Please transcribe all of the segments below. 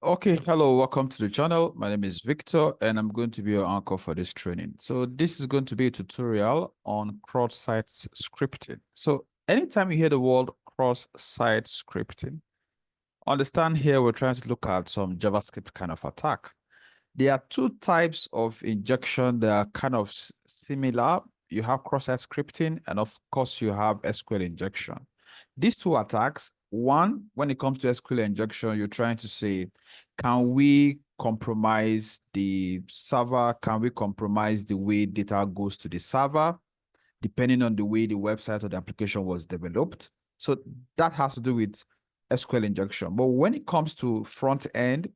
Okay, hello, welcome to the channel. My name is Victor and I'm going to be your anchor for this training. So this is going to be a tutorial on cross-site scripting. So anytime you hear the word cross-site scripting, understand here we're trying to look at some JavaScript kind of attack. There are two types of injection that are kind of similar. You have cross-site scripting and of course you have SQL injection. These two attacks, one, when it comes to SQL injection, you're trying to say, can we compromise the server? Can we compromise the way data goes to the server, depending on the way the website or the application was developed? So that has to do with SQL injection. But when it comes to front end,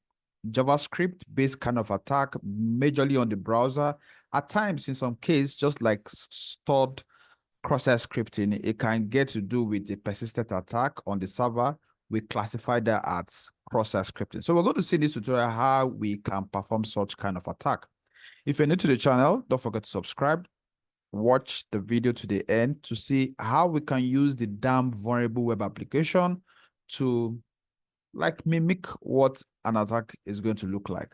JavaScript-based kind of attack, majorly on the browser, at times, in some cases, just like stored cross-site scripting, it can get to do with a persistent attack on the server. We classify that as cross-site scripting. So we're going to see in this tutorial how we can perform such kind of attack. If you're new to the channel, don't forget to subscribe. Watch the video to the end to see how we can use the damn vulnerable web application to mimic what an attack is going to look like.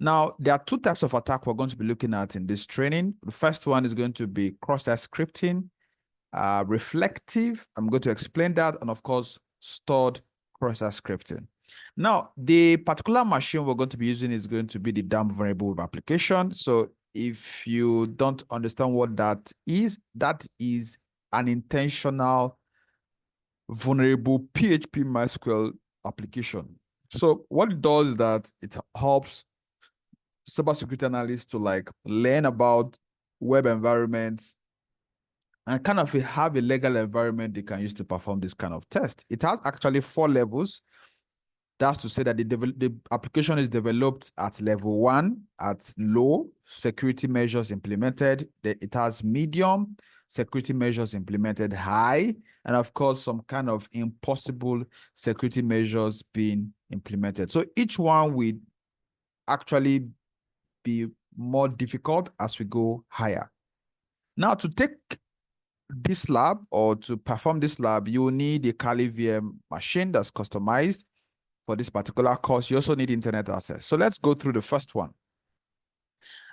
Now, there are two types of attack we're going to be looking at in this training. The first one is going to be cross-site scripting, reflective. I'm going to explain that, and of course, stored cross-site scripting. Now, the particular machine we're going to be using is going to be the damn vulnerable web application. So if you don't understand what that is an intentional vulnerable PHP MySQL application. So what it does is that it helps cybersecurity analysts to learn about web environments and kind of have a legal environment they can use to perform this kind of test. It has actually 4 levels. That's to say that the application is developed at level 1, at low security measures implemented. It has medium security measures implemented, high, and of course, some kind of impossible security measures being implemented. So each one will actually be more difficult as we go higher. Now, to take this lab or to perform this lab, you will need a Kali VM machine that's customized for this particular course. You also need internet access. So let's go through the first one.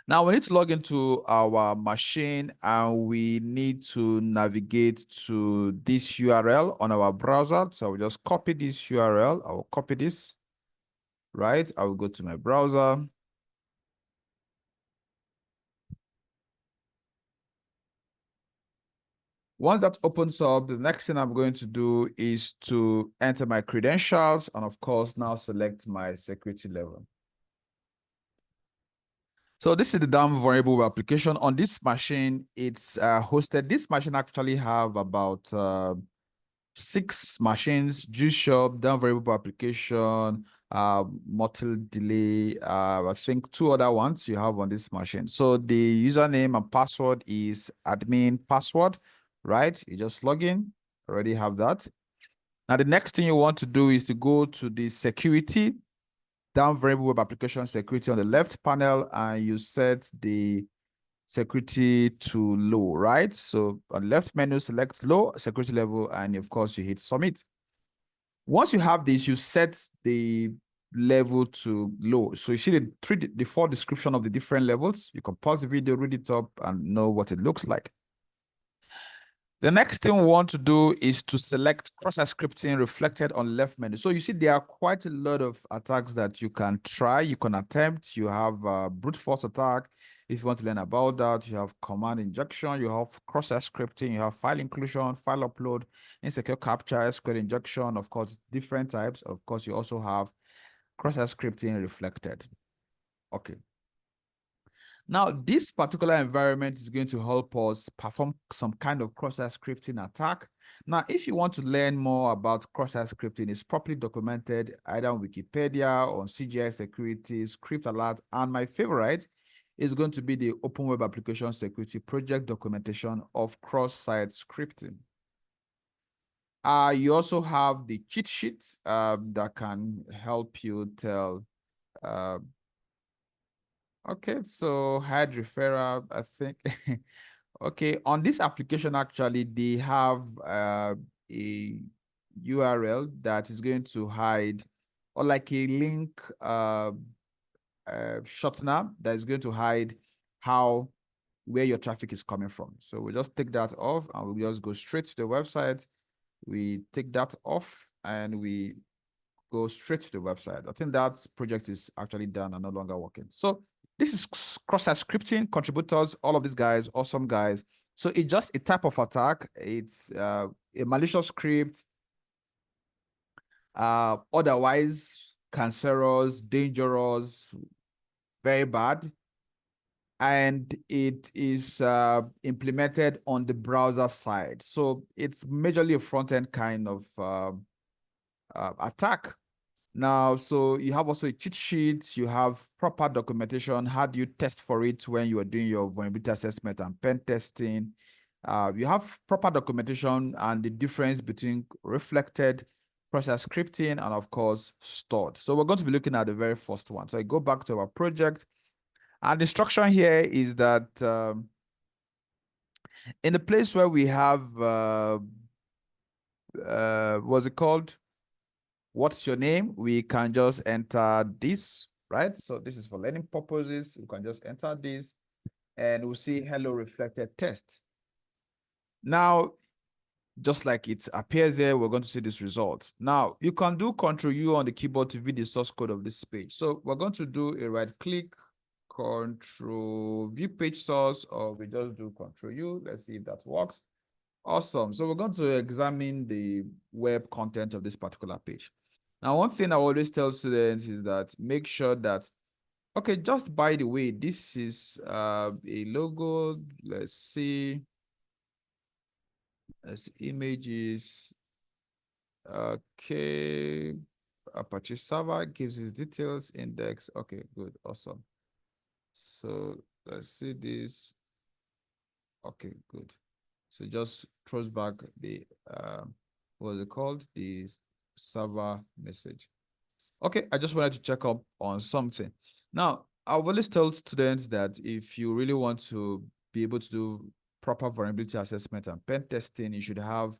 Now we need to log into our machine and we need to navigate to this URL on our browser. So we'll just copy this URL. I will copy this, right? I will go to my browser. Once that opens up, the next thing I'm going to do is to enter my credentials and of course now select my security level. So this is the damn vulnerable application. On this machine, it's hosted. This machine actually have about 6 machines: Juice Shop, damn vulnerable application, mortal delay, I think 2 other ones you have on this machine. So the username and password is admin password, right? You just log in, already have that. Now the next thing you want to do is to go to the security, down variable web application security on the left panel, and you set the security to low, right? So on the left menu, select low security level, and of course you hit submit. Once you have this, you set the level to low. So you see the default description of the different levels. You can pause the video, read it up, and know what it looks like. The next thing we want to do is to select cross-site scripting reflected on the left menu. So you see there are quite a lot of attacks that you can try, you can attempt. You have brute force attack. If you want to learn about that, you have command injection, you have cross-site scripting, you have file inclusion, file upload, insecure capture, SQL injection, of course, different types. Of course, you also have cross-site scripting reflected. Okay. Now, this particular environment is going to help us perform some kind of cross-site scripting attack. Now, if you want to learn more about cross-site scripting, it's properly documented either on Wikipedia or on CGI Security, Script Alert, and my favorite is going to be the Open Web Application Security Project documentation of cross-site scripting. You also have the cheat sheet that can help you tell okay, so hide referral, I think. Okay, on this application, actually, they have a URL that is going to hide or like a link shortener that is going to hide where your traffic is coming from. So we just take that off and we just go straight to the website. We take that off and we go straight to the website. I think that project is actually done and no longer working. So this is cross-site scripting, contributors, all of these guys, awesome guys. So it's just a type of attack. It's a malicious script, otherwise cancerous, dangerous, very bad. And it is implemented on the browser side. So it's majorly a front-end kind of attack. Now, so you have also a cheat sheet, you have proper documentation. How do you test for it when you are doing your vulnerability assessment and pen testing? You have proper documentation and the difference between reflected, process scripting, and of course, stored. So we're going to be looking at the very first one. So I go back to our project. And the instruction here is that in the place where we have, what's it called? What's your name? We can just enter this, right? So this is for learning purposes. You can just enter this and we'll see hello reflected test. Now, just like it appears here, we're going to see this result. Now, you can do Control U on the keyboard to view the source code of this page. So we're going to do a right click, Control View Page Source, or we just do Control U. Let's see if that works. Awesome. So we're going to examine the web content of this particular page. Now, one thing I always tell students is that make sure that, okay, just by the way, this is a logo. Let's see. Let's see, images. Okay. Apache server gives his details, index. Okay, good. Awesome. So let's see this. Okay, good. So just throws back the what's it called? The server message. Okay, I just wanted to check up on something. Now, I always tell students that if you really want to be able to do proper vulnerability assessment and pen testing, you should have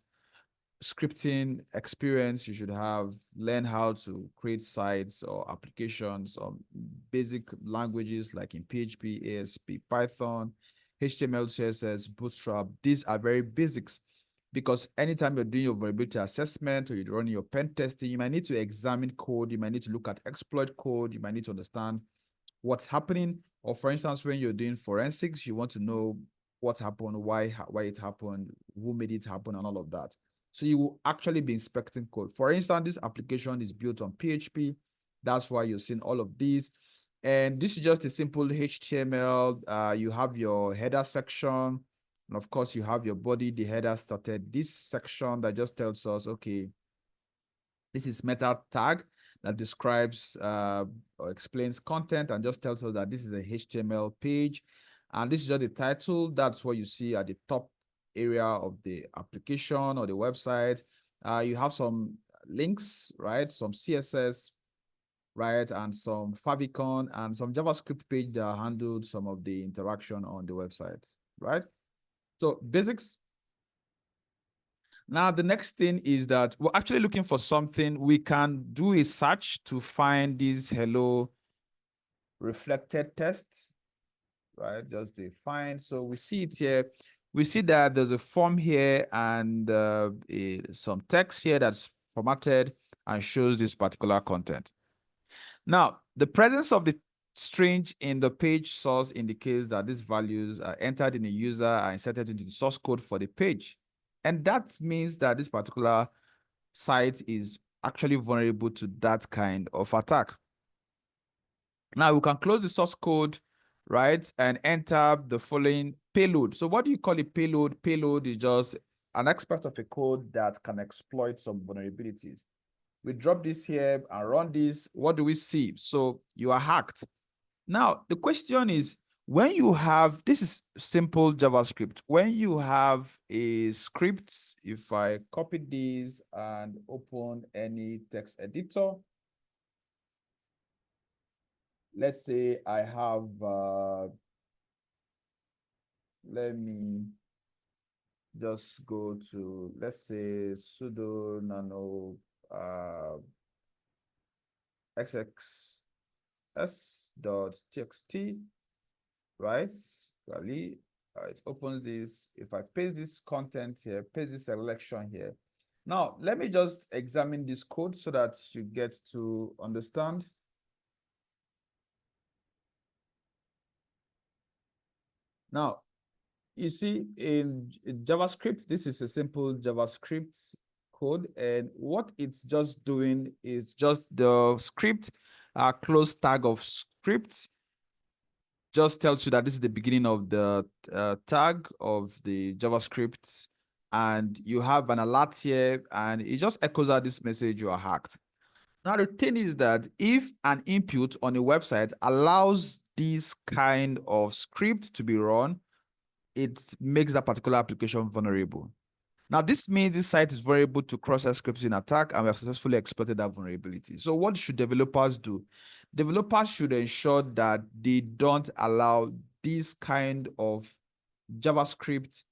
scripting experience. You should have learned how to create sites or applications or basic languages like in PHP, ASP, Python, HTML, CSS, Bootstrap. These are very basics because anytime you're doing your vulnerability assessment or you're running your pen testing, you might need to examine code. You might need to look at exploit code. You might need to understand what's happening. Or for instance, when you're doing forensics, you want to know what happened, why it happened, who made it happen, and all of that. So you will actually be inspecting code. For instance, this application is built on PHP. That's why you're seeing all of these. And this is just a simple HTML. You have your header section. And of course, you have your body. The header started this section that just tells us, okay, this is meta tag that describes or explains content and just tells us that this is a HTML page. And this is just the title. That's what you see at the top area of the application or the website. You have some links, right? Some CSS, right? And some favicon and some JavaScript page that handled some of the interaction on the website, right? So basics. Now, the next thing is that we're actually looking for something. We can do a search to find this hello reflected test, right? Just do a find. So we see it here. We see that there's a form here and some text here that's formatted and shows this particular content. Now, the presence of the string in the page source indicates that these values are entered in the user and inserted into the source code for the page. And that means that this particular site is actually vulnerable to that kind of attack. Now we can close the source code, right, and enter the following payload. So what do you call a payload? Payload is just an aspect of a code that can exploit some vulnerabilities. We drop this here and run this. What do we see? So you are hacked. Now, the question is, when you have, this is simple JavaScript. When you have a script, if I copy this and open any text editor, let's say I have, let me just go to, let's say sudo nano xxs.txt, right? It opens this. If I paste this content here, paste this selection here. Now, let me just examine this code so that you get to understand. Now, you see in JavaScript, this is a simple JavaScript code. And what it's just doing is just the script, close tag of script just tells you that this is the beginning of the tag of the JavaScript. And you have an alert here, and it just echoes out this message: you are hacked. Now, the thing is that if an input on a website allows this kind of script to be run, it makes that particular application vulnerable. Now, this means this site is vulnerable to cross-site scripting attack, and we have successfully exploited that vulnerability. So what should developers do? Developers should ensure that they don't allow this kind of JavaScript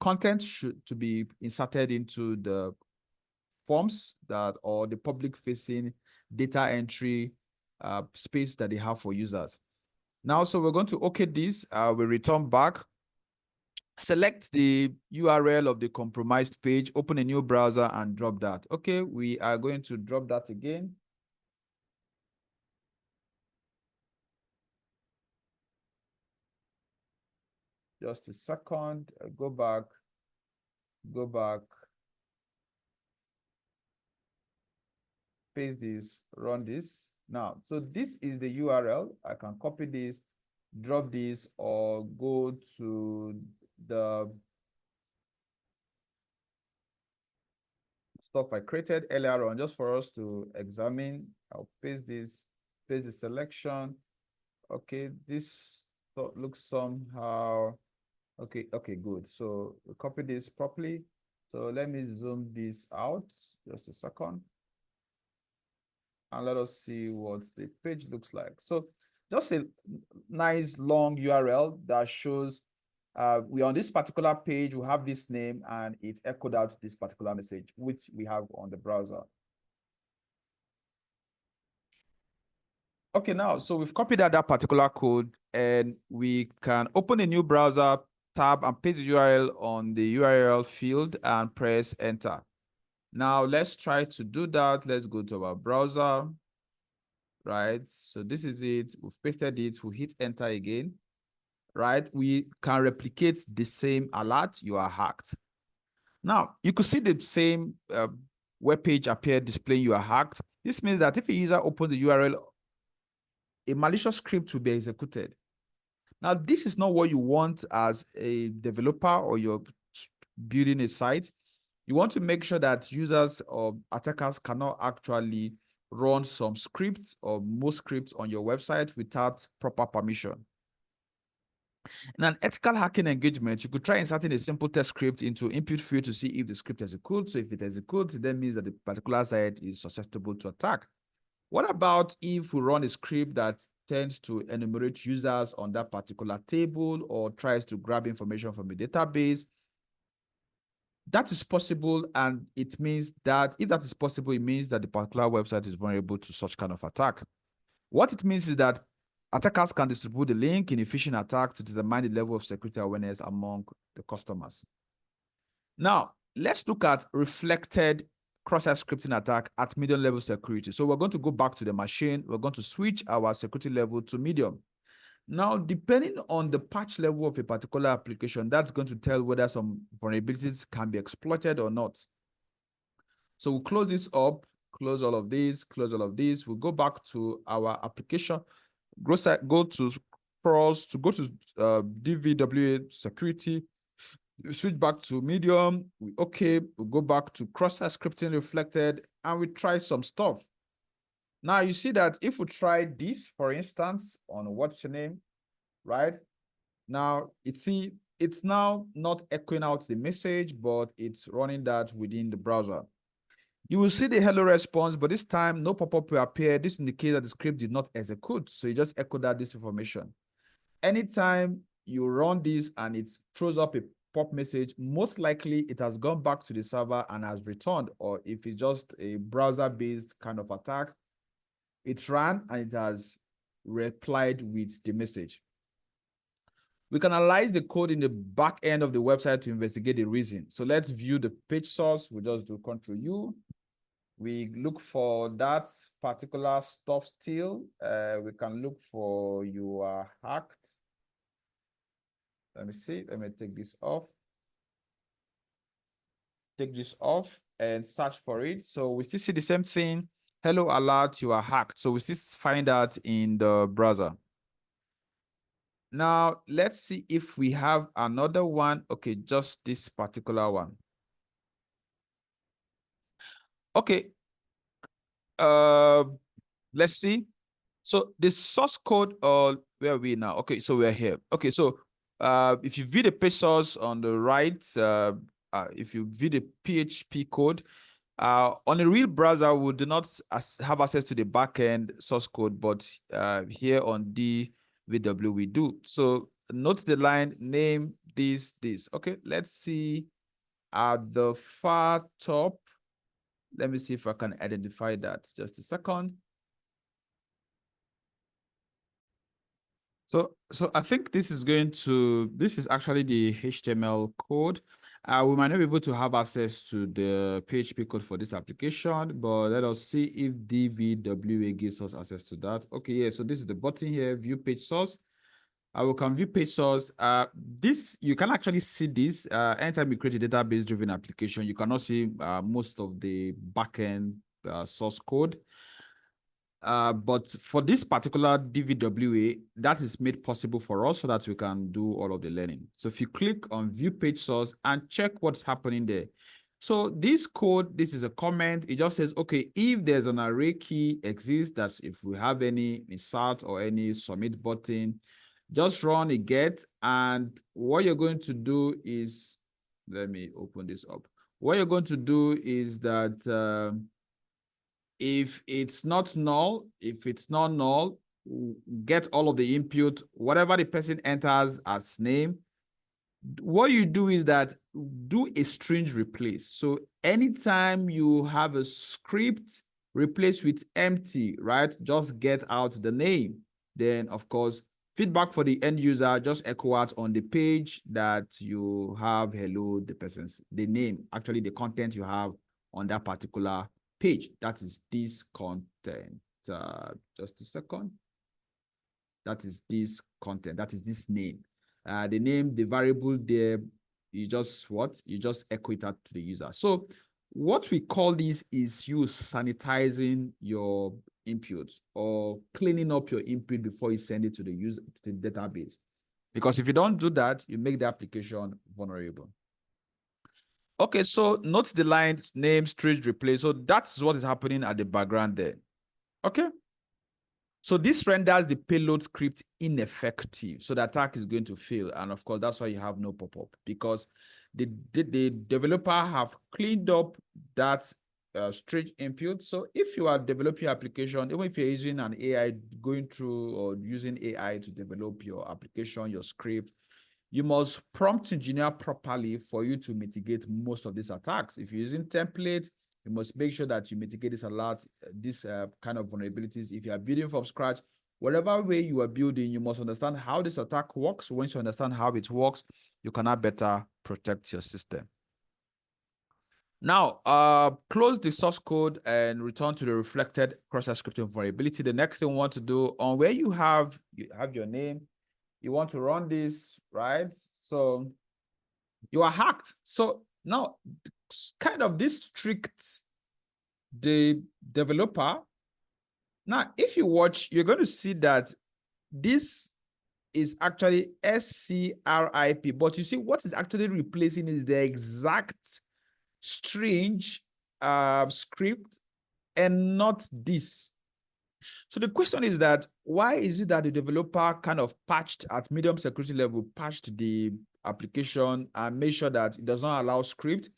content to be inserted into the forms that, or the public-facing data entry space that they have for users. Now, so we're going to OK this. We return back. Select the URL of the compromised page, open a new browser, and drop that. Okay, we are going to drop that again. Just a second. Go back. Paste this, run this. Now, so this is the URL. I can copy this, drop this, or go to the stuff I created earlier on just for us to examine. I'll paste this, paste the selection. Okay, this looks somehow okay. Good. So we copy this properly. So let me zoom this out just a second, and let us see what the page looks like. So just a nice long URL that shows we on this particular page, we have this name, and it echoed out this particular message, which we have on the browser. Okay, now, so we've copied out that particular code, and we can open a new browser tab and paste the URL on the URL field and press enter. Now, let's try to do that. Let's go to our browser, right? So this is it. We've pasted it. We'll hit enter again, right? We can replicate the same alert: you are hacked. Now, you could see the same web page appear displaying you are hacked. This means that if a user opens the URL, a malicious script will be executed. Now, this is not what you want as a developer or you're building a site. You want to make sure that users or attackers cannot actually run some scripts or most scripts on your website without proper permission. In an ethical hacking engagement, you could try inserting a simple test script into input field to see if the script executes. So if it executes, it then means that the particular site is susceptible to attack. What about if we run a script that tends to enumerate users on that particular table or tries to grab information from a database? That is possible, and it means that if that is possible, it means that the particular website is vulnerable to such kind of attack. What it means is that attackers can distribute the link in a phishing attack to determine the level of security awareness among the customers. Now, let's look at reflected cross-site scripting attack at medium level security. So we're going to go back to the machine. We're going to switch our security level to medium. Now, depending on the patch level of a particular application, that's going to tell whether some vulnerabilities can be exploited or not. So we'll close this up, close all of these, close all of these. We'll go back to our application, go to DVWA security, switch back to medium. We'll go back to cross-site scripting reflected, and we try some stuff. Now you see that if we try this, for instance, on what's your name, right? Now it's now not echoing out the message, but it's running that within the browser. You will see the hello response, but this time no pop-up will appear. This indicates that the script did not execute, so you just echoed out this information. Anytime you run this and it throws up a pop message, most likely it has gone back to the server and has returned, or if it's just a browser-based kind of attack, it ran and it has replied with the message. We can analyze the code in the back end of the website to investigate the reason. So let's view the page source. We just do Control U. We look for that particular stop still. We can look for you are hacked. Let me see. Let me take this off. Take this off and search for it. So we still see the same thing. Hello alert, you are hacked. So we still find that in the browser. Now, let's see if we have another one. Okay, just this particular one. Okay. Let's see. So the source code, where are we now? Okay, so we're here. Okay, so if you view the page source on the right, if you view the PHP code, on a real browser, we do not have access to the backend source code, but here on DVWA we do. So note the line name this. Okay, let's see at the far top. Let me see if I can identify that. Just a second. So I think this is actually the HTML code. We might not be able to have access to the PHP code for this application, but let us see if DVWA gives us access to that. Okay, yeah, so this is the button here, view page source. We can view page source. You can actually see this. Anytime you create a database-driven application, you cannot see most of the backend source code. But for this particular DVWA, that is made possible for us so that we can do all of the learning. So if you click on view page source and check what's happening there. So this code, this is a comment. It just says, okay, if there's an array key exists, that's if we have any insert or any submit button, just run a get. And what you're going to do is, let me open this up. What you're going to do is that if it's not null, get all of the input, whatever the person enters as name. What you do is that do a string replace. So anytime you have a script replaced with empty, right? Just get out the name. Then, of course, feedback for the end user, just echo out on the page that you have hello, the name, actually the content you have on that particular page. That is this content. Just a second. That is this content. That is this name. The name, the variable there, you just echo it out to the user. So what we call this is you sanitizing your inputs or cleaning up your input before you send it to the user, to the database. Because if you don't do that, you make the application vulnerable. Okay, so note the line name string replace. So that's what is happening at the background there. Okay. So this renders the payload script ineffective. So the attack is going to fail. And of course, that's why you have no pop-up, because the developer have cleaned up that string input. So if you are developing your application, even if you're using an AI, going through or using AI to develop your application, your script, you must prompt engineer properly for you to mitigate most of these attacks. If you're using templates, you must make sure that you mitigate this alert, this kind of vulnerabilities. If you are building from scratch, whatever way you are building, you must understand how this attack works. Once you understand how it works, you can now better protect your system. Now, close the source code and return to the reflected cross-site scripting vulnerability. The next thing we want to do on where you have your name, you want to run this, right? So you are hacked. So now kind of this tricked the developer. Now, if you watch, you're going to see that this is actually SCRIP, but you see what is actually replacing is the exact strange script and not this. So the question is that why is it that the developer kind of patched at medium security level, patched the application and made sure that it does not allow script?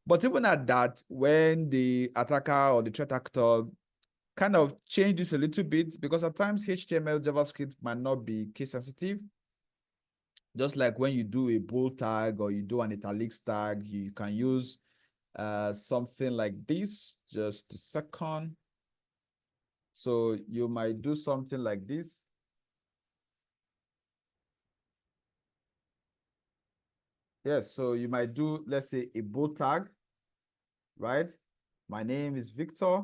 But even at that, when the attacker or the threat actor kind of change this a little bit, because at times HTML, JavaScript might not be case sensitive. Just like when you do a bold tag or you do an italics tag, you can use something like this. Just a second. So you might do something like this. Yes, so you might do, let's say, a bold tag, right? My name is Victor.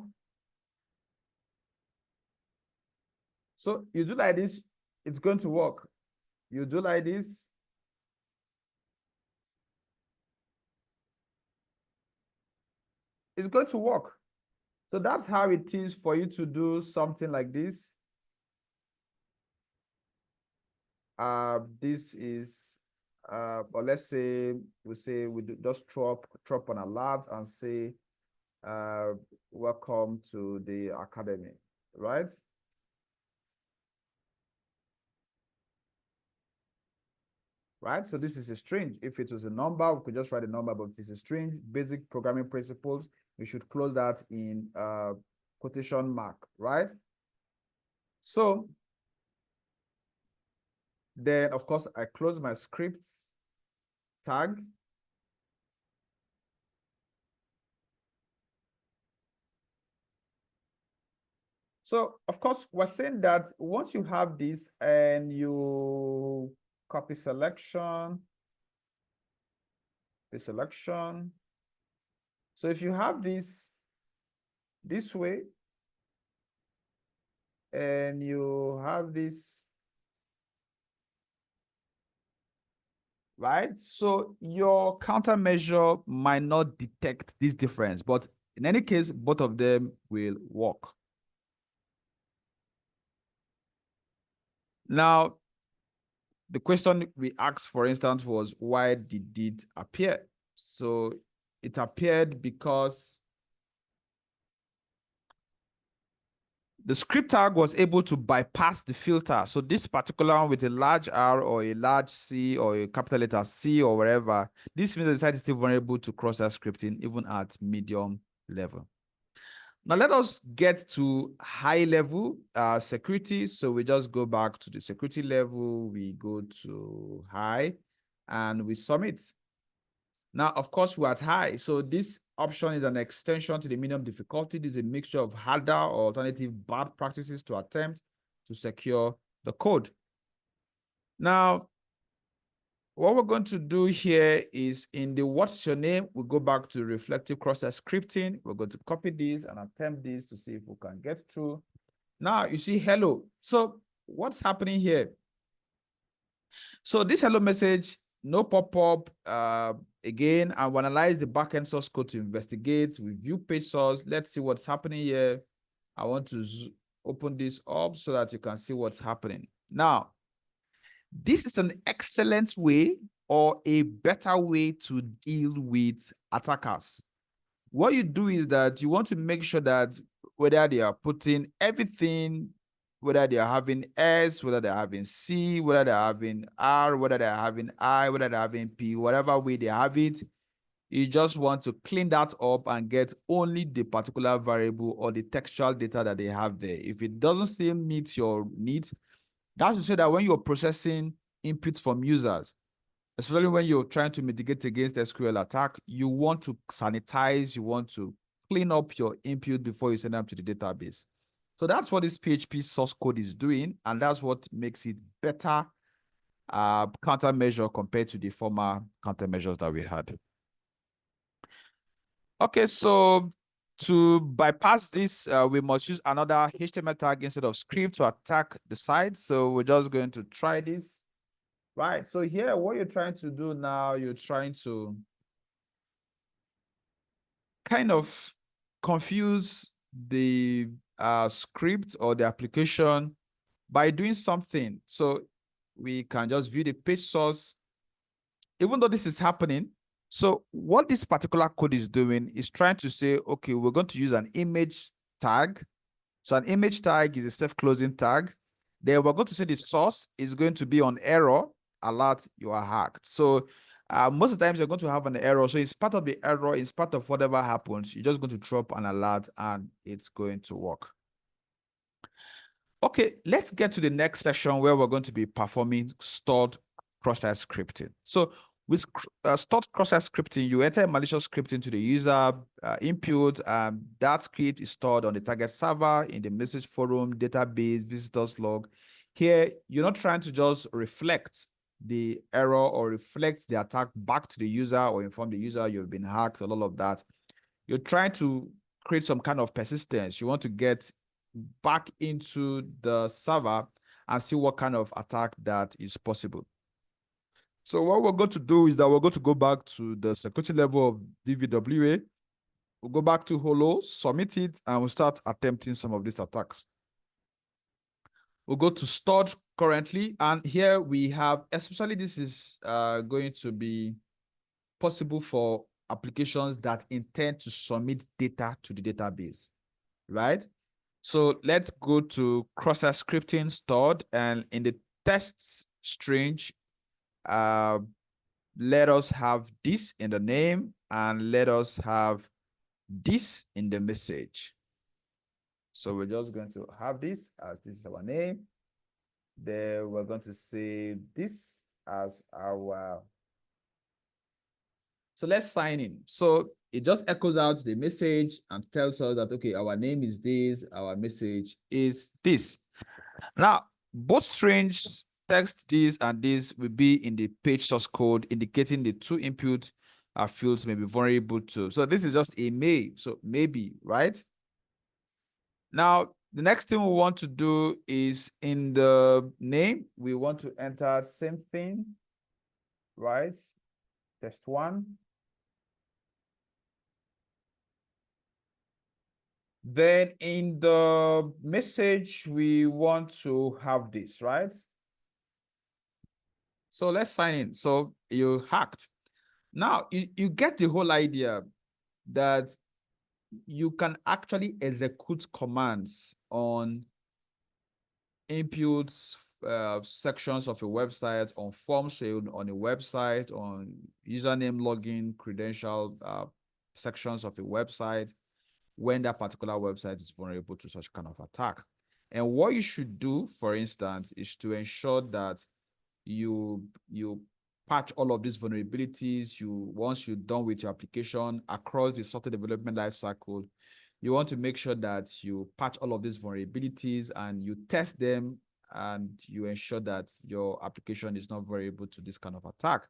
So you do like this, it's going to work. You do like this. It's going to work. So that's how it is for you to do something like this. This is, but let's say we just drop an alert and say, welcome to the academy, right? Right, so this is a string. If it was a number, we could just write a number, but if it's a string, basic programming principles, we should close that in quotation mark, right? So then, of course, I close my script tag. So, of course, we're saying that once you have this and you copy selection, the selection. So if you have this way, and you have this, right? So your countermeasure might not detect this difference, but in any case, both of them will work. Now, the question we asked, for instance, was why did it appear? So it appeared because the script tag was able to bypass the filter. So this particular one with a large R or a large C or a capital letter C or wherever, this means the site is still vulnerable to cross-site scripting even at medium level. Now let us get to high level security. So we just go back to the security level, we go to high and we submit. Now, of course, we're at high. So this option is an extension to the medium difficulty. This is a mixture of harder or alternative bad practices to attempt to secure the code. Now, what we're going to do here is in the what's your name, we go back to reflective cross-site scripting. We're going to copy this and attempt this to see if we can get through. Now, you see hello. So what's happening here? So this hello message, no pop-up. Again, I will analyze the backend source code to investigate. We view page source. Let's see what's happening here. I want to open this up so that you can see what's happening. Now, this is an excellent way or a better way to deal with attackers. What you do is that you want to make sure that whether they are putting everything, whether they are having S, whether they're having C, whether they're having R, whether they're having I, whether they're having P, whatever way they have it, you just want to clean that up and get only the particular variable or the textual data that they have there. If it doesn't still meet your needs, that's to say that when you're processing inputs from users, especially when you're trying to mitigate against SQL attack, you want to sanitize, you want to clean up your input before you send them to the database. So that's what this PHP source code is doing, and that's what makes it better countermeasure compared to the former countermeasures that we had. Okay, so to bypass this, we must use another HTML tag instead of script to attack the site. So we're just going to try this. Right, so here, what you're trying to do now, you're trying to kind of confuse the script or the application by doing something. So we can just view the page source, even though this is happening. So what this particular code is doing is trying to say, okay, we're going to use an image tag. So an image tag is a self-closing tag. Then we're going to say the source is going to be on error, alert, you are hacked. So most of the times you're going to have an error. So it's part of the error, it's part of whatever happens. You're just going to drop an alert and it's going to work. Okay, let's get to the next section where we're going to be performing stored cross-site scripting. So with stored cross-site scripting, you enter malicious script into the user input, and that script is stored on the target server, in the message forum, database, visitors log. Here, you're not trying to just reflect the error or reflect the attack back to the user or inform the user you've been hacked or all of that. You're trying to create some kind of persistence. You want to get back into the server and see what kind of attack that is possible. So what we're going to do is that we're going to go back to the security level of DVWA. We'll go back to Holo, submit it, and we'll start attempting some of these attacks. We'll go to stored currently, and here we have, especially this is going to be possible for applications that intend to submit data to the database, right? So let's go to cross-site scripting stored, and in the test string, let us have this in the name and let us have this in the message. So we're just going to have this as this is our name. Then we're going to say this as our. So let's sign in. So it just echoes out the message and tells us that, okay, our name is this, our message is this. Now, both strings, text this and this will be in the page source code, indicating the two input fields may be vulnerable to. So this is just a may, so maybe, right? Now, the next thing we want to do is in the name, we want to enter same thing, right? Test one. Then in the message, we want to have this, right? So let's sign in. So you hacked. Now you get the whole idea that you can actually execute commands on inputs sections of a website, on forms on a website, on username, login, credential sections of a website, when that particular website is vulnerable to such kind of attack. And what you should do, for instance, is to ensure that you patch all of these vulnerabilities. Once you're done with your application across the software development lifecycle, you want to make sure that you patch all of these vulnerabilities and you test them, and you ensure that your application is not vulnerable to this kind of attack.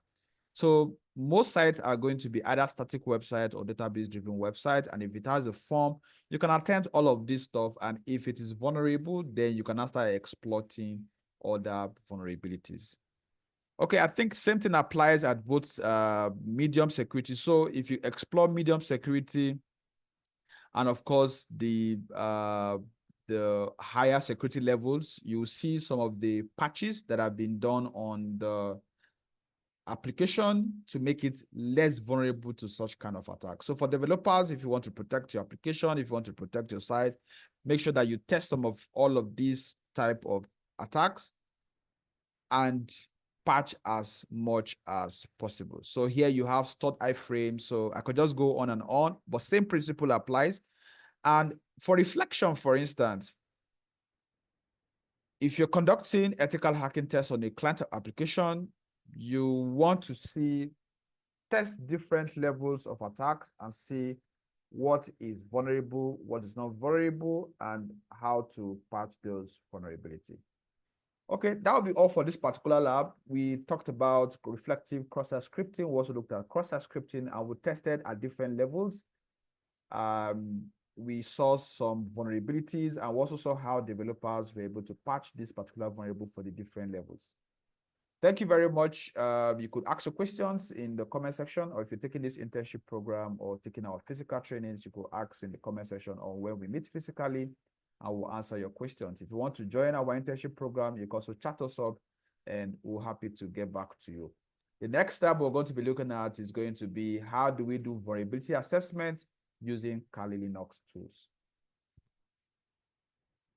So most sites are going to be either static websites or database-driven websites. And if it has a form, you can attempt all of this stuff. And if it is vulnerable, then you can now start exploiting other vulnerabilities. Okay, I think same thing applies at both medium security. So if you explore medium security, and of course the higher security levels, you see some of the patches that have been done on the application to make it less vulnerable to such kind of attack. So for developers, if you want to protect your application, if you want to protect your site, make sure that you test some of all of these type of attacks and patch as much as possible. So here you have stored iframe. So I could just go on and on, but same principle applies. And for reflection, for instance, if you're conducting ethical hacking tests on a client application, you want to test different levels of attacks and see what is vulnerable, what is not vulnerable, and how to patch those vulnerabilities. Okay, that will be all for this particular lab. We talked about reflective cross-site scripting. We also looked at cross-site scripting, and we tested at different levels. We saw some vulnerabilities, and we also saw how developers were able to patch this particular vulnerable for the different levels. Thank you very much. You could ask your questions in the comment section, or if you're taking this internship program or taking our physical trainings, you could ask in the comment section on when we meet physically, and we'll answer your questions. If you want to join our internship program, you can also chat us up, and we're happy to get back to you. The next step we're going to be looking at is going to be how do we do vulnerability assessment using Kali Linux tools.